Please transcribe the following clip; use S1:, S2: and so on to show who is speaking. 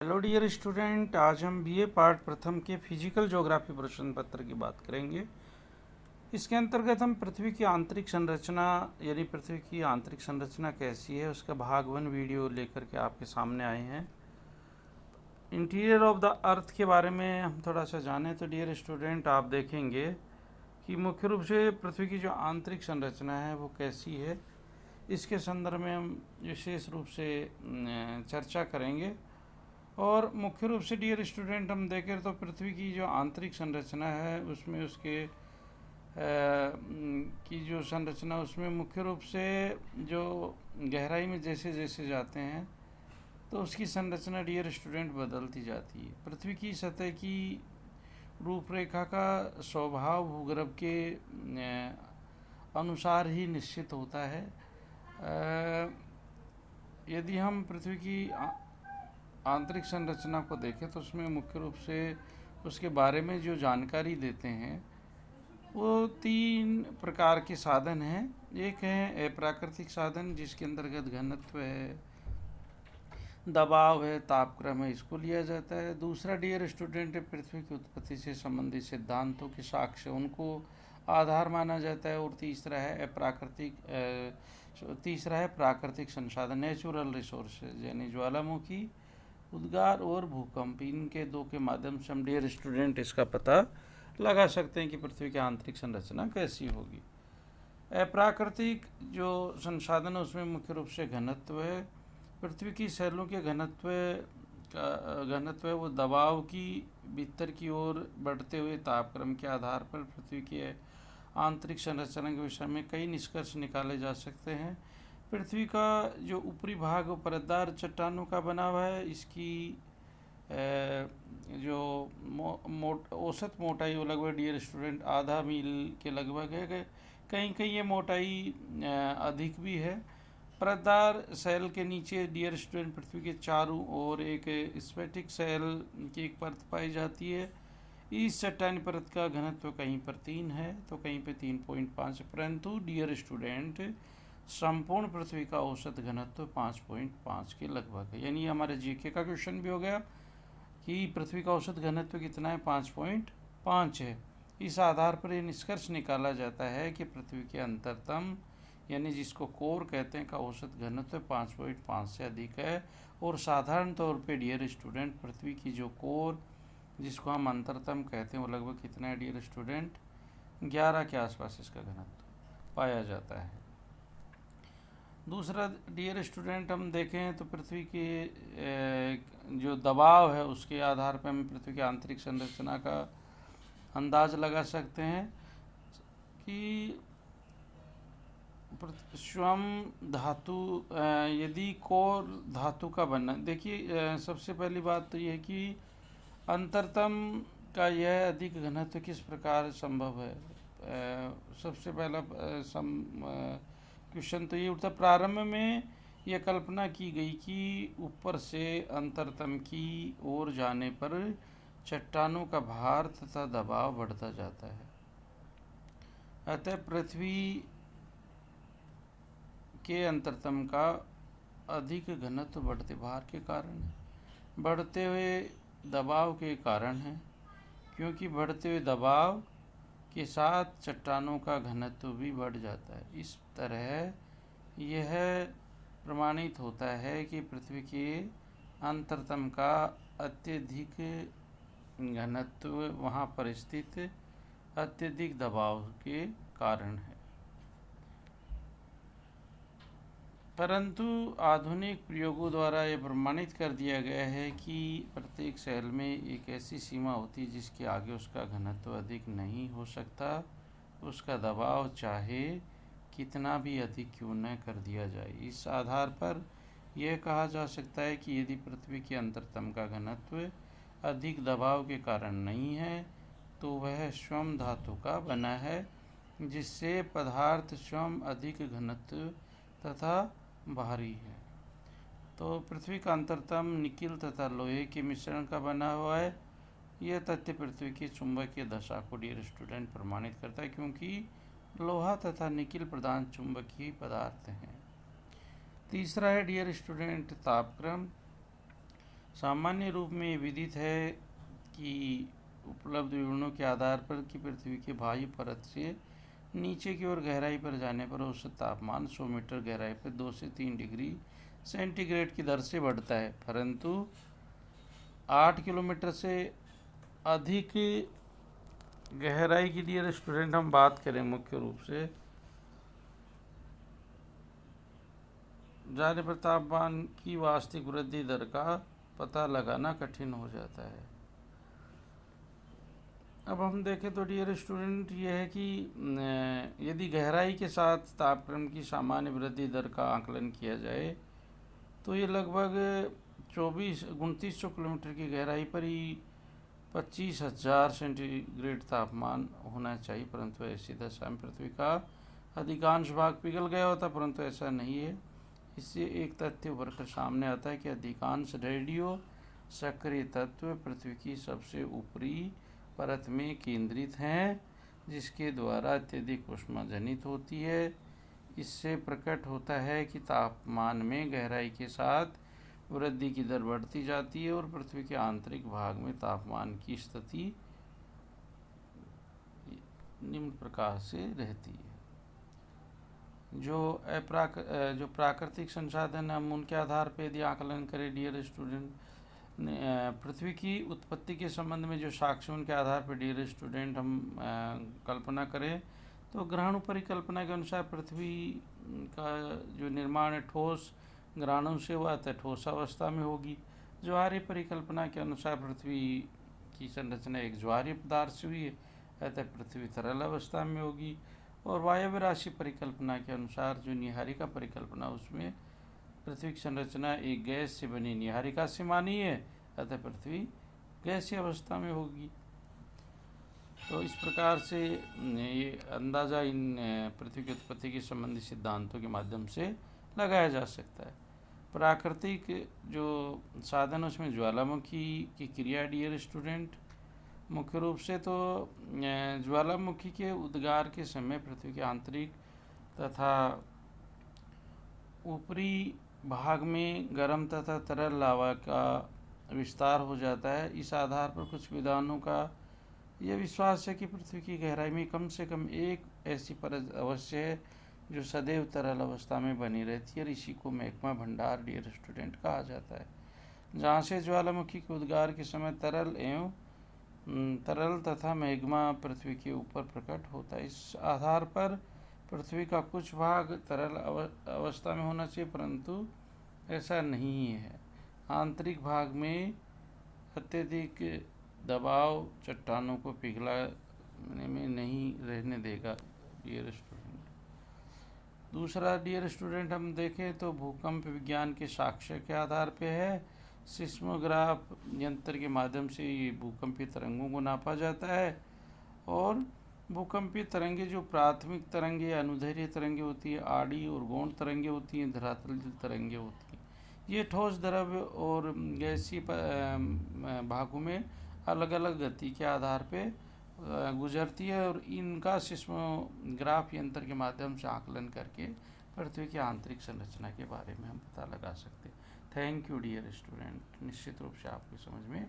S1: Hello dear student, आज हम BA part प्रथम के फिजिकल ज्योग्राफी प्रश्न पत्र की बात करेंगे। इसके अंतर्गत हम पृथ्वी की आंतरिक संरचना यानी पृथ्वी की आंतरिक संरचना कैसी है उसका भाग 1 वीडियो लेकर के आपके सामने आए हैं। इंटीरियर ऑफ द अर्थ के बारे में हम थोड़ा सा जानें तो डियर स्टूडेंट, आप देखेंगे कि मुख्य रूप से पृथ्वी की जो आंतरिक संरचना है वो कैसी है, इसके संदर्भ में हम विशेष रूप से चर्चा करेंगे। और मुख्य रूप से डियर स्टूडेंट हम देखें तो पृथ्वी की जो आंतरिक संरचना है उसमें उसके की जो संरचना उसमें मुख्य रूप से जो गहराई में जैसे जैसे जाते हैं तो उसकी संरचना डियर स्टूडेंट बदलती जाती है। पृथ्वी की सतह की रूपरेखा का स्वभाव भूगर्भ के अनुसार ही निश्चित होता है। यदि हम पृथ्वी की आंतरिक संरचना को देखें तो उसमें मुख्य रूप से उसके बारे में जो जानकारी देते हैं वो 3 प्रकार के साधन हैं। एक है अप्राकृतिक साधन जिसके अंतर्गत घनत्व है, दबाव है, तापक्रम है, इसको लिया जाता है। दूसरा डियर स्टूडेंट पृथ्वी की उत्पत्ति से संबंधित सिद्धांतों के साक्ष्य, उनको आधार माना जाता है। और तीसरा है प्राकृतिक संसाधन, नेचुरल रिसोर्सेज, यानी ज्वालामुखी, उद्गार और भूकंप, इनके दो के माध्यम से हम डियर स्टूडेंट इसका पता लगा सकते हैं कि पृथ्वी की आंतरिक संरचना कैसी होगी। अप्राकृतिक जो संसाधन है उसमें मुख्य रूप से घनत्व है। पृथ्वी की शैलों के घनत्व है वो दबाव की भीतर की ओर बढ़ते हुए तापक्रम के आधार पर पृथ्वी की आंतरिक संरचना के विषय में कई निष्कर्ष निकाले जा सकते हैं। पृथ्वी का जो ऊपरी भाग वो परतदार चट्टानों का बना हुआ है। इसकी जो औसत मोटाई वो लगभग डियर स्टूडेंट आधा मील के लगभग है। कहीं कहीं ये मोटाई अधिक भी है। परतदार सेल के नीचे डियर स्टूडेंट पृथ्वी के चारों ओर एक स्फटिक सेल की एक परत पाई जाती है। इस चट्टानी परत का घनत्व कहीं पर 3 है तो कहीं पर 3.5, परंतु डियर स्टूडेंट संपूर्ण पृथ्वी का औसत घनत्व 5.5 के लगभग है। यानी हमारे जीके का क्वेश्चन भी हो गया कि पृथ्वी का औसत घनत्व कितना है, 5.5 है। इस आधार पर यह निष्कर्ष निकाला जाता है कि पृथ्वी के अंतरतम यानी जिसको कोर कहते हैं का औसत घनत्व 5.5 से अधिक है। और साधारण तौर पे डियर स्टूडेंट पृथ्वी की जो कोर जिसको हम अंतरतम कहते हैं वो लगभग कितना है डियर स्टूडेंट, 11 के आसपास इसका घनत्व पाया जाता है। दूसरा डियर स्टूडेंट हम देखें तो पृथ्वी के जो दबाव है उसके आधार पर हम पृथ्वी की आंतरिक संरचना का अंदाज लगा सकते हैं कि स्वयं धातु यदि कोर धातु का बनना, देखिए सबसे पहली बात तो यह है कि अंतरतम का यह अधिक घनत्व किस प्रकार संभव है। सबसे पहला क्वेश्चन तो ये उठता, प्रारंभ में यह कल्पना की गई कि ऊपर से अंतरतम की ओर जाने पर चट्टानों का भार तथा दबाव बढ़ता जाता है। अतः पृथ्वी के अंतरतम का अधिक घनत्व बढ़ते भार के कारण है, बढ़ते हुए दबाव के कारण है, क्योंकि बढ़ते हुए दबाव के साथ चट्टानों का घनत्व भी बढ़ जाता है। इस तरह यह प्रमाणित होता है कि पृथ्वी के अंतरतम का अत्यधिक घनत्व वहाँ पर स्थित अत्यधिक दबाव के कारण है। परंतु आधुनिक प्रयोगों द्वारा यह प्रमाणित कर दिया गया है कि प्रत्येक सेल में एक ऐसी सीमा होती है जिसके आगे उसका घनत्व अधिक नहीं हो सकता, उसका दबाव चाहे कितना भी अधिक क्यों न कर दिया जाए। इस आधार पर यह कहा जा सकता है कि यदि पृथ्वी के अंतरतम का घनत्व अधिक दबाव के कारण नहीं है तो वह स्वयं धातु का बना है, जिससे पदार्थ स्वयं अधिक घनत्व तथा भारी है। तो पृथ्वी का अंतरतम निकिल तथा लोहे के मिश्रण का बना हुआ है। यह तथ्य पृथ्वी की चुंबकीय दशा को डियर स्टूडेंट प्रमाणित करता है, क्योंकि लोहा तथा निकिल प्रधान चुंबकीय पदार्थ हैं। तीसरा है डियर स्टूडेंट तापक्रम। सामान्य रूप में ये विदित है कि उपलब्ध विवरणों के आधार पर कि पृथ्वी के बाह्य परत से नीचे की ओर गहराई पर जाने पर औसत तापमान 100 मीटर गहराई पर 2 से 3 डिग्री सेंटीग्रेड की दर से बढ़ता है, परंतु 8 किलोमीटर से अधिक गहराई की डियर स्टूडेंट हम बात करें मुख्य रूप से जाने पर तापमान की वास्तविक वृद्धि दर का पता लगाना कठिन हो जाता है। अब हम देखें तो डियर स्टूडेंट ये है कि यदि गहराई के साथ तापक्रम की सामान्य वृद्धि दर का आकलन किया जाए तो ये लगभग 2900 किलोमीटर की गहराई पर ही 25,000 सेंटीग्रेड तापमान होना चाहिए, परंतु ऐसी दशा में पृथ्वी का अधिकांश भाग पिघल गया होता, परंतु ऐसा नहीं है। इससे एक तथ्य उभर कर सामने आता है कि अधिकांश रेडियो सक्रिय तत्व पृथ्वी की सबसे ऊपरी परत में केंद्रित हैं, जिसके द्वारा अत्यधिक ऊष्मा जनित होती है। इससे प्रकट होता है कि तापमान में गहराई के साथ वृद्धि की दर बढ़ती जाती है और पृथ्वी के आंतरिक भाग में तापमान की स्थिति निम्न प्रकार से रहती है। जो प्राकृतिक संसाधन हम उनके आधार पर यदि आकलन करें डियर स्टूडेंट, पृथ्वी की उत्पत्ति के संबंध में जो साक्ष्य उनके आधार पर डियर स्टूडेंट हम कल्पना करें तो ग्रहण परिकल्पना के अनुसार पृथ्वी का जो निर्माण है ठोस ग्रहणों से हुआ अतः ठोस अवस्था में होगी। ज्वारीय परिकल्पना के अनुसार पृथ्वी की संरचना एक ज्वारीय पदार्थ से हुई है अतः पृथ्वी तरल अवस्था में होगी। और वायव्य राशि परिकल्पना के अनुसार जो निहारिका परिकल्पना उसमें पृथ्वी की संरचना एक गैस से बनी निहारिका से मानी है अतः पृथ्वी गैसीय अवस्था में होगी। तो इस प्रकार से ये अंदाज़ा इन पृथ्वी की उत्पत्ति के संबंधी सिद्धांतों के माध्यम से लगाया जा सकता है। प्राकृतिक जो साधन उसमें ज्वालामुखी की क्रिया डियर स्टूडेंट मुख्य रूप से तो ज्वालामुखी के उद्गार के समय पृथ्वी के आंतरिक तथा ऊपरी भाग में गर्म तथा तरल लावा का विस्तार हो जाता है। इस आधार पर कुछ विद्वानों का यह विश्वास है कि पृथ्वी की गहराई में कम से कम एक ऐसी परत अवश्य है जो सदैव तरल अवस्था में बनी रहती है। इसी को मैग्मा भंडार डियर स्टूडेंट कहा जाता है, जहाँ से ज्वालामुखी के उद्गार के समय तरल तथा मैग्मा पृथ्वी के ऊपर प्रकट होता है। इस आधार पर पृथ्वी का कुछ भाग तरल अवस्था में होना चाहिए, परंतु ऐसा नहीं है। आंतरिक भाग में अत्यधिक दबाव चट्टानों को पिघलाने में नहीं रहने देगा डियर स्टूडेंट। दूसरा डियर स्टूडेंट हम देखें तो भूकंप विज्ञान के साक्ष्य के आधार पे है। सिस्मोग्राफ यंत्र के माध्यम से ये भूकंपीय तरंगों को नापा जाता है और भूकंपीय तरंगे जो प्राथमिक तरंगे अनुदैर्घ्य तरंगे होती है, आड़ी और गौण तरंगे होती हैं, धरातल तरंगे होती हैं। ये ठोस द्रव्य और गैसीय भागों में अलग अलग गति के आधार पे गुजरती है और इनका सिस्मोग्राफ यंत्र के माध्यम से आकलन करके पृथ्वी की आंतरिक संरचना के बारे में हम पता लगा सकते हैं। थैंक यू डियर स्टूडेंट, निश्चित रूप से आपकी समझ में